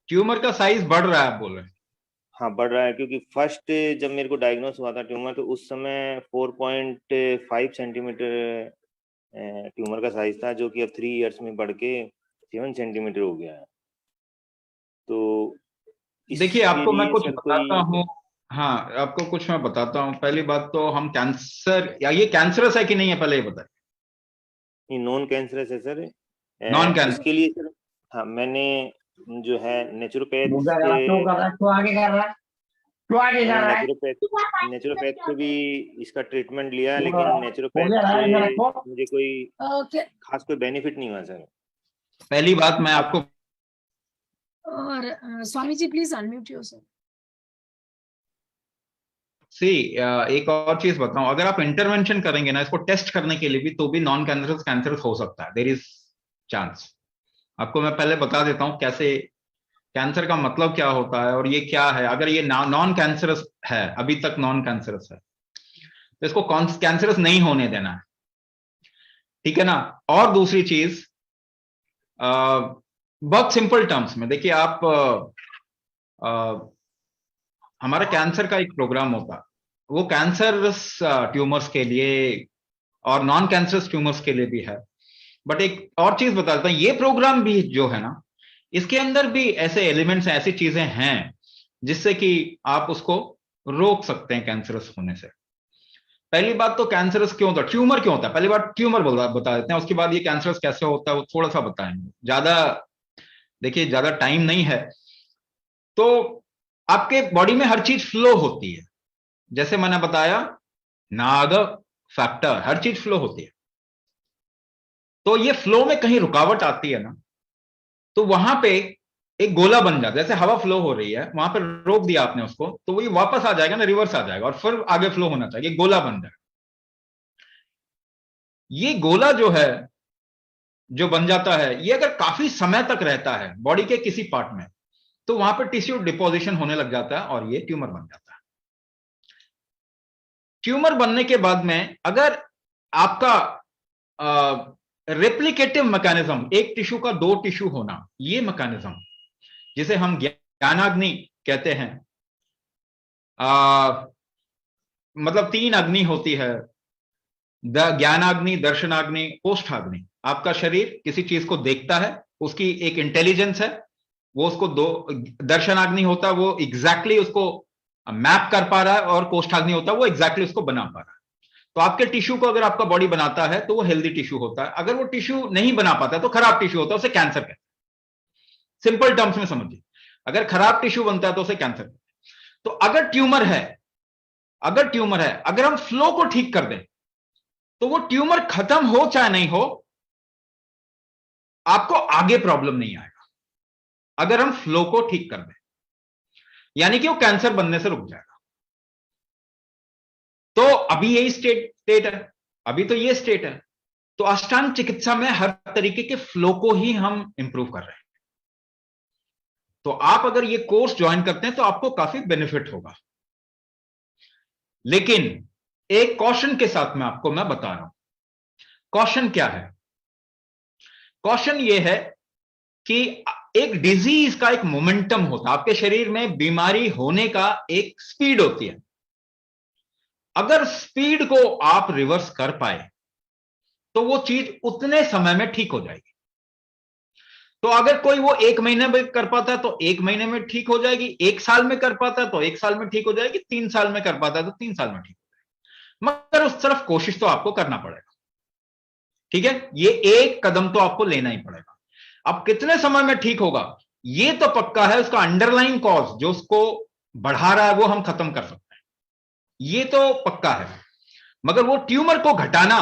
Tumour का size बढ़ रहा है आप बोल रहे हैं? हाँ बढ़ रहा है, क्योंकि फर्स्ट जब मेरे को डायग्नोस हुआ था ट्यूमर, तो उस समय 4.5 सेंटीमीटर ट्यूमर का साइज था, जो कि अब 3 इयर्स में बढ़ के 7 सेंटीमीटर हो गया है। तो देखिए इसके आपको मैं लिए कुछ सर बताता कोई। हूँ। हाँ, आपको कुछ मैं बताता हूँ। पहली बात तो हम कैंसर, या ये कैंसरस है कि नहीं है पहले ये बताइए। नॉन कैंसरस है सर। Non cancer. इसके लिए सर, हाँ मैंने जो है नेचुरोपैथ मुद्दा कर से, रहा, क्यों कर रहा है, क्यों आगे कर रहा है, क्यों आगे मैंने कर रहा है। नेचुरोपैथ से भी इसका ट्रीटमेंट लिया, हो लेकिन नेचुरोपैथ गया से है, इधर रखो। मुझे कोई खास कोई बेनिफिट नहीं हुआ सर। पहली बात मैं आपको और Swami ji please unmute yourself. सी एक और चीज बताऊं, अगर आप इंटरवेंशन करेंगे ना इसको टेस्ट करने के लिए भी, तो भी नॉन कैंसरस कैंसरस हो सकता है, देयर इज चांस। आपको मैं पहले बता देता हूं कैसे कैंसर का मतलब क्या होता है और ये क्या है। अगर ये नॉन कैंसरस है, अभी तक नॉन कैंसरस है, तो इसको कैंसरस नहीं होने देना है, ठीक है ना। और दूसरी चीज, बहुत सिंपल टर्म्स में देखिए आप, हमारा कैंसर का एक प्रोग्राम होता है, वो कैंसरस ट्यूमर्स के लिए और नॉन कैंसरस ट्यूमर्स के लिए भी है। बट एक और चीज बता देता हूं, ये प्रोग्राम भी जो है ना, इसके अंदर भी ऐसे एलिमेंट्स हैं, ऐसी चीजें हैं जिससे कि आप उसको रोक सकते हैं कैंसरस होने से। पहली बात तो कैंसरस क्यों होता है, ट्यूमर क्यों होता है, पहली बात ट्यूमर बता देते हैं, उसके बाद ये कैंसरस कैसे होता है वो थोड़ा सा बताएंगे। ज्यादा देखिए, ज्यादा टाइम नहीं है। तो आपके बॉडी में हर चीज फ्लो होती है, जैसे मैंने बताया, नाग फैक्टर, हर चीज फ्लो होती है। तो ये फ्लो में कहीं रुकावट आती है ना, तो वहां पे एक गोला बन जाता है। जैसे हवा फ्लो हो रही है, वहां पे रोक दिया आपने उसको, तो वो ये वापस आ जाएगा ना, रिवर्स आ जाएगा और फिर आगे फ्लो होना चाहिए, गोला बन जाएगा। ये गोला जो है, जो बन जाता है, ये अगर काफी समय तक रहता है बॉडी के किसी पार्ट में, तो वहां पर टिश्यू डिपोजिशन होने लग जाता है और ये ट्यूमर बन जाता है। ट्यूमर बनने के बाद में अगर आपका रेप्लिकेटिव मैकेनिज्म, एक टिश्यू का दो टिश्यू होना, ये मैकेनिज्म जिसे हम ज्ञानाग्नि कहते हैं, मतलब 3 अग्नि होती है, ज्ञानाग्नि, दर्शनाग्नि, कोष्ठाग्नि। आपका शरीर किसी चीज को देखता है, उसकी एक इंटेलिजेंस है, वो उसको दो, दर्शनाग्नि होता है वो एग्जैक्टली उसको मैप कर पा रहा है, और कोष्ठाग्नि होता है वो एग्जैक्टली उसको बना पा रहा है। तो आपके टिश्यू को अगर आपका बॉडी बनाता है तो वो हेल्दी टिश्यू होता है, अगर वो टिश्यू नहीं बना पाता तो खराब टिश्यू होता है, उसे कैंसर कहते हैं। सिंपल टर्म्स में समझिए, अगर खराब टिश्यू बनता है तो उसे कैंसर कहते हैं। तो अगर ट्यूमर है, अगर हम फ्लो को ठीक कर दें, तो वो ट्यूमर खत्म हो चाहे नहीं हो, आपको आगे प्रॉब्लम नहीं आएगा, अगर हम फ्लो को ठीक कर दें, यानी कि वो कैंसर बनने से रुक जाएगा। तो अभी यही स्टेट है, अभी तो ये स्टेट है। तो अष्टांग चिकित्सा में हर तरीके के फ्लो को ही हम इंप्रूव कर रहे हैं। तो आप अगर ये कोर्स ज्वाइन करते हैं तो आपको काफी बेनिफिट होगा। लेकिन एक कॉशन के साथ में आपको मैं बता रहा हूं। कॉशन क्या है? कॉशन ये है कि एक डिजीज का एक मोमेंटम होता है, आपके शरीर में बीमारी होने का एक स्पीड होती है। अगर स्पीड को आप रिवर्स कर पाए तो वो चीज उतने समय में ठीक हो जाएगी। तो अगर कोई वो 1 महीने में कर पाता है तो 1 महीने में ठीक हो जाएगी, 1 साल में कर पाता है तो 1 साल में ठीक हो जाएगी, 3 साल में कर पाता है तो 3 साल में ठीक हो जाएगी। मगर उस तरफ कोशिश तो आपको करना पड़ेगा, ठीक है। ये एक कदम तो आपको लेना ही पड़ेगा। अब कितने समय में ठीक होगा ये तो पक्का है, उसका अंडरलाइन कॉज जो उसको बढ़ा रहा है वो हम खत्म कर सकते हैं, ये तो पक्का है। मगर वो ट्यूमर को घटाना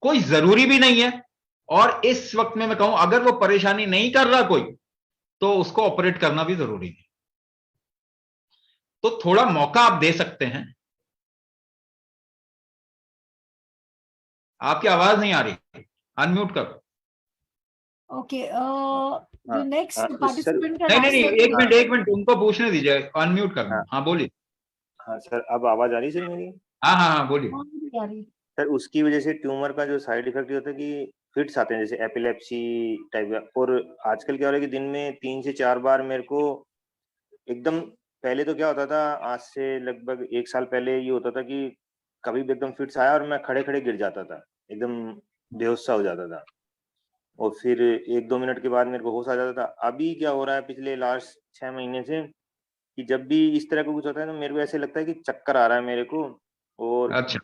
कोई जरूरी भी नहीं है। और इस वक्त में मैं कहूं, अगर वो परेशानी नहीं कर रहा कोई, तो उसको ऑपरेट करना भी जरूरी नहीं। तो थोड़ा मौका आप दे सकते हैं। आपकी आवाज नहीं आ रही, अनम्यूट करो। Okay, the next sir participant नहीं, एक मिनट उनको पूछने दीजिए, अनम्यूट करना। हाँ हाँ बोलिए। हाँ सर, अब आवाज आ रही सर मेरी? हाँ बोलिए। सर उसकी वजह से ट्यूमर का जो साइड इफेक्ट होता है कि फिट्स आते हैं जैसे एपिलेप्सी टाइप का। और आजकल क्या हो रहा है कि दिन में 3 से 4 बार मेरे को एकदम, पहले तो क्या होता था, आज से लगभग 1 साल पहले ये होता था कि कभी भी एकदम फिट्स आया और मैं खड़े-खड़े गिर जाता था, एकदम बेहोश सा हो जाता था और फिर 1-2 मिनट के बाद मेरे को होश आ जाता था। अभी क्या हो रहा है पिछले लास्ट 6 महीने से कि जब भी इस तरह का कुछ होता है तो मेरे को ऐसे लगता है कि चक्कर आ रहा है मेरे को, और अच्छा।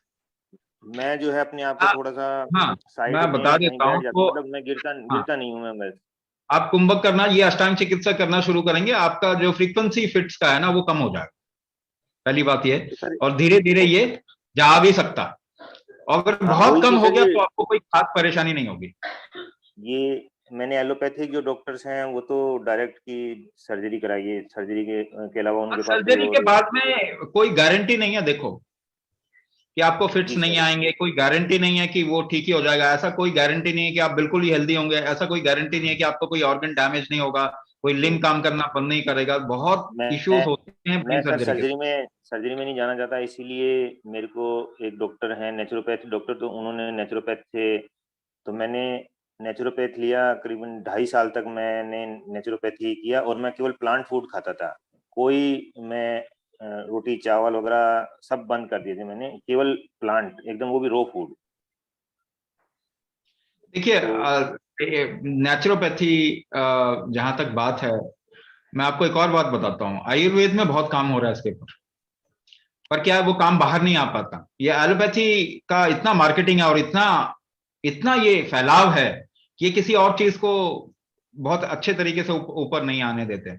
मैं जो है अपने आप को हाँ थोड़ा-सा हाँ, साइड मैं में या बता कहीं देता हूँ बैठ जाता हूँ, तो। मतलब मैं गिरता हाँ, गिरता नहीं हूँ मैं बस। आप कुंभक करना, ये अष्टांग चिकित्सा करना शुरू करेंगे, आपका जो फ्रीक्वेंसी फिट्स का है ना वो कम हो जाएगा, पहली बात ये। तो सर और धीरे धीरे ये जा भी सकता है, और अगर हाँ, बहुत वही कम तो हो सर, गया तो आपको कोई खास परेशानी नहीं होगी। ये मैंने एलोपैथिक जो डॉक्टर्स हैं वो तो डायरेक्ट की सर्जरी कराई है, सर्जरी के अलावा और उनके पास कोई सर्जरी के और। बाद में कोई गारंटी नहीं है, देखो कि आपको फिट्स जी नहीं सर। आएंगे, कोई गारंटी नहीं है कि वो ठीक ही हो जाएगा, ऐसा कोई गारंटी नहीं है कि आप बिल्कुल ही हेल्दी होंगे, ऐसा कोई गारंटी नहीं है कि आपको कोई ऑर्गन डैमेज नहीं होगा, कोई लिम्ब काम करना बंद नहीं करेगा। बहुत मैं इश्यूज होते हैं मैं ब्रेन सर सर्जरी के। सर्जरी में नहीं जाना चाहता, इसीलिए मेरे को एक डॉक्टर हैं नेचुरोपैथ डॉक्टर, तो उन्होंने नेचुरोपैथ से, तो मैंने नेचुरोपैथ लिया। करीबन 2.5 साल तक मैंने नेचुरोपैथी किया और मैं केवल प्लांट फूड खाता था। कोई मैं रोटी चावल वगैरह सब बंद कर दिए थे मैंने, केवल प्लांट एकदम, वो भी रो फूड। देखिए तो नेचुरोपैथी जहां तक बात है, मैं आपको एक और बात बताता हूँ, आयुर्वेद में बहुत काम हो रहा है इसके ऊपर, पर क्या है वो काम बाहर नहीं आ पाता। ये एलोपैथी का इतना मार्केटिंग है और इतना इतना ये फैलाव है कि ये किसी और चीज को बहुत अच्छे तरीके से ऊपर नहीं आने देते।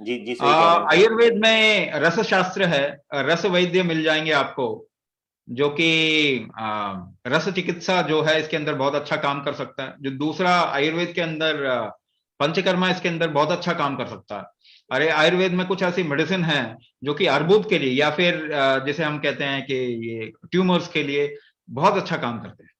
जी जी, सही कह रहे हैं सर। आयुर्वेद में रस शास्त्र है, रस वैद्य मिल जाएंगे आपको, जो कि रस चिकित्सा जो है इसके अंदर बहुत अच्छा काम कर सकता है। जो दूसरा आयुर्वेद के अंदर पंचकर्मा, इसके अंदर बहुत अच्छा काम कर सकता है। अरे आयुर्वेद में कुछ ऐसी मेडिसिन है जो कि अर्बुद के लिए या फिर जैसे हम कहते हैं कि ये ट्यूमर्स के लिए बहुत अच्छा काम करते हैं।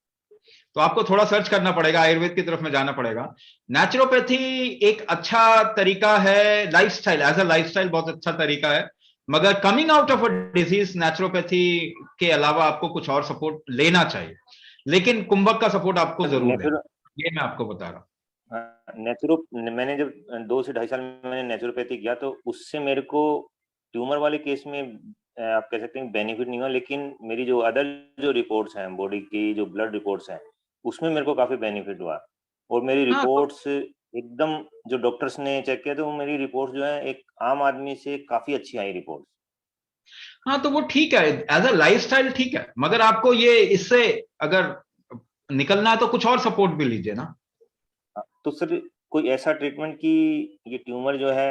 तो आपको थोड़ा सर्च करना पड़ेगा, आयुर्वेद की तरफ में जाना पड़ेगा। नेचुरोपैथी एक अच्छा तरीका है, लाइफस्टाइल, एज अ लाइफस्टाइल बहुत अच्छा तरीका है, मगर coming out of a disease naturopathy के अलावा आपको कुछ और सपोर्ट लेना चाहिए। लेकिन कुंभक का सपोर्ट आपको जरूर है, नेचुरो ये मैं आपको बता रहा हूँ। नेचुरो मैंने जब 2 से 2.5 साल में मैंने नेचुरोपैथी किया तो उससे मेरे को ट्यूमर वाले केस में आप कह सकते हैं बेनिफिट नहीं हुआ, लेकिन मेरी जो अदर जो रिपोर्ट्स हैं बॉडी की, जो ब्लड रिपोर्ट्स हैं, उसमें मेरे को काफी बेनिफिट हुआ। और मेरी हाँ तो रिपोर्ट्स एकदम, जो डॉक्टर्स ने चेक किया तो वो मेरी रिपोर्ट्स जो है एक आम आदमी से काफी अच्छी आई रिपोर्ट। हाँ तो वो ठीक है, एज अ लाइफस्टाइल ठीक है, मगर आपको ये इससे अगर निकलना है तो कुछ और सपोर्ट भी लीजिए ना। तो सर कोई ऐसा ट्रीटमेंट कि ये ट्यूमर जो है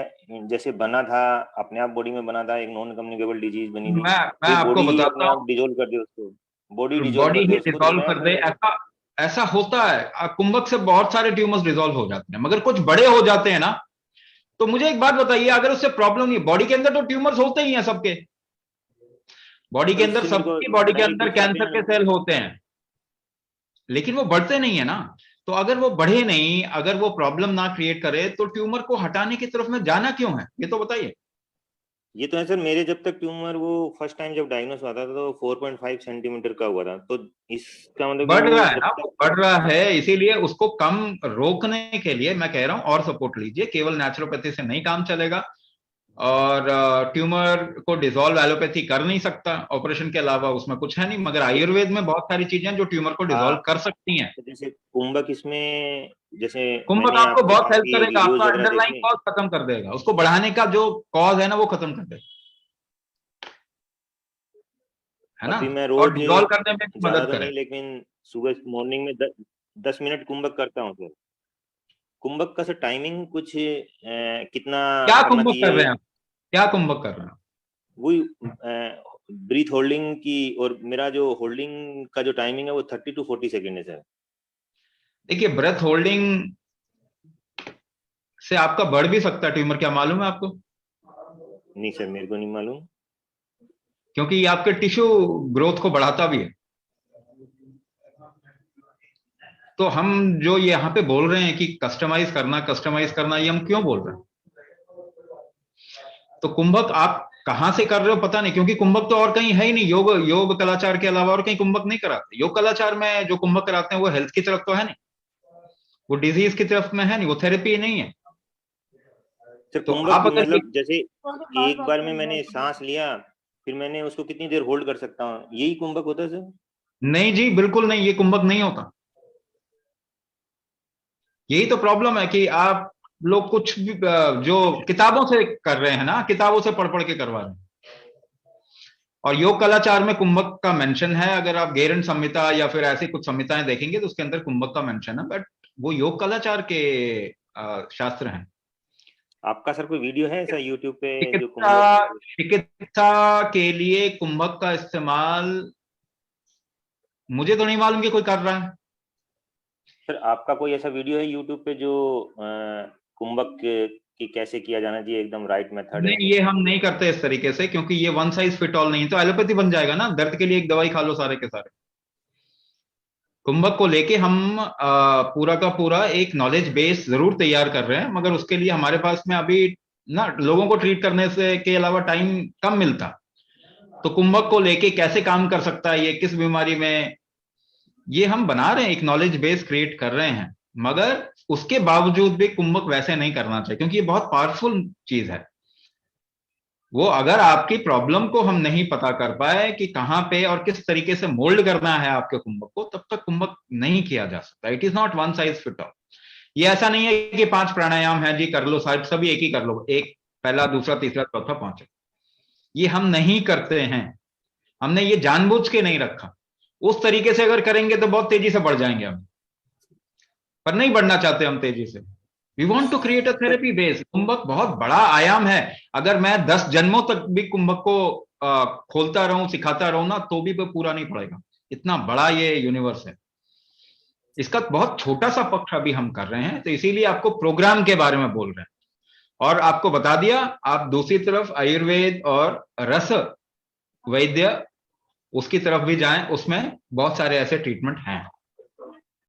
जैसे बना था अपने आप बॉडी में बना था, एक नॉन कम्युनिकेबल डिजीज बनी थी, मैं तो आपको बॉडी ही बताता अपने आप डिजोल्व कर दे उसको, बॉडी हूँ, डिजोल्व बॉडी कर दे ही उसको, तो डिसॉल्व मैं कर दे, फिर। ऐसा ऐसा होता है। कुंभक से बहुत सारे ट्यूमर्स डिसॉल्व हो जाते हैं, मगर कुछ बड़े हो जाते हैं ना। तो मुझे एक बात बताइए, अगर उससे प्रॉब्लम नहीं, बॉडी के अंदर तो ट्यूमर्स होते ही हैं सबके, बॉडी के सर अंदर, उससे मेरे को सबकी बॉडी के अंदर बेनिफिट्स आते कैंसर के हैं। सेल होते हैं, लेकिन वो बढ़ते नहीं है ना। तो अगर वो बढ़े नहीं, अगर वो प्रॉब्लम ना क्रिएट करे, तो ट्यूमर को हटाने की तरफ में जाना क्यों है, ये तो बताइए। ये तो है सर, मेरे जब तक ट्यूमर वो फर्स्ट टाइम जब डायग्नोस हुआ था तो 4.5 सेंटीमीटर का हुआ था, तो इसका मतलब कि बढ़ रहा वो है जब ना, तक। वो बढ़ रहा है, इसीलिए उसको कम रोकने के लिए मैं कह रहा हूं और सपोर्ट लीजिए, केवल नेचुरोपैथी से नहीं काम चलेगा। और ट्यूमर को डिसॉल्व एलोपैथी कर नहीं सकता, ऑपरेशन के अलावा उसमें कुछ है नहीं, मगर आयुर्वेद में बहुत सारी चीजें हैं जो ट्यूमर को डिसॉल्व हाँ, कर सकती हैं। तो जैसे कुंभक इसमें, जैसे कुंभक मैंने आपको बहुत हेल्प आपकी करेगा, वीडियोस आपका वगैरह अंडरलाइन देखे। कॉज खत्म कर देगा, उसको बढ़ाने का जो कॉज है ना वो खत्म कर देगा, है ना। अभी मैं और रोज डिसॉल्व करने में भी ज्यादा मदद तो नहीं, करेगा। लेकिन सुबह मॉर्निंग में 10 मिनट कुंभक करता हूँ सर। कुंभक का सर टाइमिंग कुछ कितना क्या करना कुंभक कर रहे चाहिए? हैं आप, क्या कुंभक कर रहे हैं आप? वही ब्रीथ होल्डिंग की, और मेरा जो होल्डिंग का जो टाइमिंग है वो 30 to 40 सेकेंड है सर। देखिए ब्रेथ होल्डिंग से आपका बढ़ भी सकता है ट्यूमर, क्या मालूम है आपको? नहीं सर, मेरे को नहीं मालूम। क्योंकि ये आपके टिश्यू ग्रोथ को बढ़ाता भी है। तो हम जो ये यहाँ पे बोल रहे हैं कि कस्टमाइज करना, ये हम क्यों बोल रहे हैं? तो कुंभक आप कहां से कर रहे हो पता नहीं, क्योंकि कुंभक तो और कहीं है ही नहीं, योग कलाचार के अलावा और कहीं कुंभक नहीं कराते। योग कलाचार में जो कुंभक कराते हैं वो हेल्थ की तरफ तो है नहीं। वो डिजीज की तरफ में है नहीं, वो थेरेपी नहीं है। सर तो कुंभक आप अगर मतलब जैसे एक बार में मैंने सांस लिया फिर मैंने उसको कितनी देर होल्ड कर सकता हूँ, यही कुंभक होता है सर? नहीं जी, बिल्कुल नहीं, ये कुंभक नहीं होता। यही तो प्रॉब्लम है कि आप लोग कुछ भी जो किताबों से कर रहे हैं ना, किताबों से पढ़ पढ़ के करवा रहे हैं। और योग कलाचार में कुंभक का मेंशन है, अगर आप गेरन संहिता या फिर ऐसी कुछ संहिताएं देखेंगे तो उसके अंदर कुंभक का मेंशन है, बट वो योग कलाचार के शास्त्र हैं। आपका सर कोई वीडियो है ऐसा यूट्यूब पे जो चिकित्सा कुंभक? चिकित्सा के लिए कुंभक का इस्तेमाल मुझे तो नहीं मालूम कि कोई कर रहा है। सर आपका कोई ऐसा वीडियो है यूट्यूब पे जो कुंभक की कैसे किया जाना चाहिए एकदम राइट मेथड है? नहीं, ये हम नहीं करते इस तरीके से, क्योंकि ये वन साइज फिट ऑल नहीं, तो एलोपैथी बन जाएगा ना, दर्द के लिए एक दवाई खा लो सारे के सारे। कुंभक को लेके हम पूरा का पूरा एक नॉलेज बेस जरूर तैयार कर रहे हैं, मगर उसके लिए हमारे पास में अभी ना लोगों को ट्रीट करने से के अलावा टाइम कम मिलता। तो कुंभक को लेके कैसे काम कर सकता है ये, किस बीमारी में, ये हम बना रहे हैं, एक नॉलेज बेस क्रिएट कर रहे हैं। मगर उसके बावजूद भी कुंभक वैसे नहीं करना चाहिए, क्योंकि ये बहुत पावरफुल चीज है। वो अगर आपकी प्रॉब्लम को हम नहीं पता कर पाए कि कहां पे और किस तरीके से मोल्ड करना है आपके कुंभक को, तब तक कुंभक नहीं किया जा सकता। It is not one size fit all. ये ऐसा नहीं है कि 5 प्राणायाम है जी कर लो, साहब सभी एक ही कर लो, एक पहला दूसरा तीसरा चौथा पांचवा, ये हम नहीं करते हैं। हमने ये जानबूझ के नहीं रखा। उस तरीके से अगर करेंगे तो बहुत तेजी से बढ़ जाएंगे हम, पर नहीं बढ़ना चाहते हम तेजी से। We want to create a therapy base. कुंभक बहुत बड़ा आयाम है। अगर मैं 10 जन्मों तक भी कुंभक को खोलता रहूं, सिखाता रहूं ना, तो भी पूरा नहीं पड़ेगा। इतना बड़ा ये यूनिवर्स है। इसका बहुत छोटा सा पक्ष अभी हम कर रहे हैं, तो इसीलिए आपको प्रोग्राम के बारे में बोल रहे हैं। और आपको बता दिया, आप दूसरी तरफ आयुर्वेद और रस वैद्य उसकी तरफ भी जाएं, उसमें बहुत सारे ऐसे ट्रीटमेंट हैं।